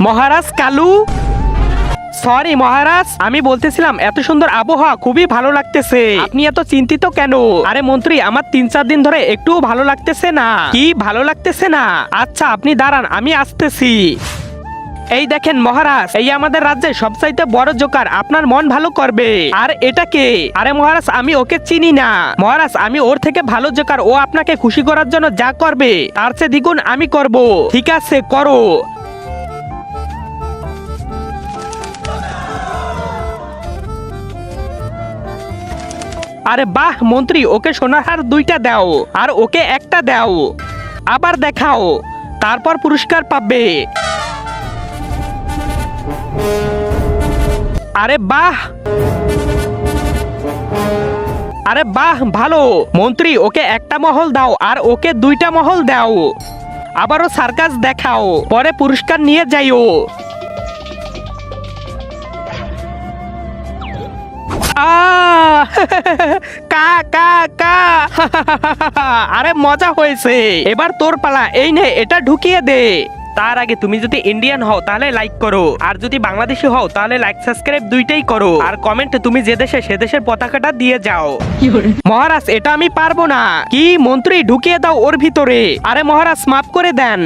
মহারাজ Kalu, sorry মহারাজ, আমি বলতেছিলাম এত সুন্দর আবহাওয়া খুবই ভালো লাগতেছে, আপনি এত চিন্তিত কেন? আরে মন্ত্রী, আমার 3-4 দিন ধরে একটুও ভালো লাগতেছে না। কি ভালো লাগতেছে না? আচ্ছা আপনি দাঁড়ান, আমি আসতেছি। এই দেখেন মহারাজ, এই আমাদের রাজ্যের সবচাইতে বড় জোকার, আপনার মন ভালো করবে। আর এটা কে? আরে মহারাজ, আমি ওকে চিনি না। মহারাজ, আমি ওর থেকে ভালো জোকার, ও আপনাকে খুশি করার জন্য যা করবে তার চেয়ে দ্বিগুণ আমি করব। ঠিক আছে, করো। আরে বাহ মন্ত্রী, ওকে সোনার হার 2টা দাও আর ওকে 1টা দাও, আবার দেখাও, তারপর পুরস্কার পাবে। আরে বাহ, আরে বাহ ভালো। মন্ত্রী, ওকে 1টা মহল দাও আর ওকে 2টা মহল দাও, আবারও সার্কাস দেখাও, পরে পুরস্কার নিয়ে যাইও। কা কা কা আরে মজা হয়েছে, এবার তোর পালা। এই নে, এটা ঢুকিয়ে দে। তার আগে তুমি যদি ইন্ডিয়ান হও তাহলে লাইক করো, আর যদি বাংলাদেশি হও তাহলে লাইক সাবস্ক্রাইব দুইটাই করো, আর কমেন্টে তুমি যে দেশে সে দেশের পতাকাটা দিয়ে যাও। মহারাজ, এটা আমি পারবো না। কি মন্ত্রী, ঢুকিয়ে দাও ওর ভিতরে। আরে মহারাজ, মাফ করে দেন।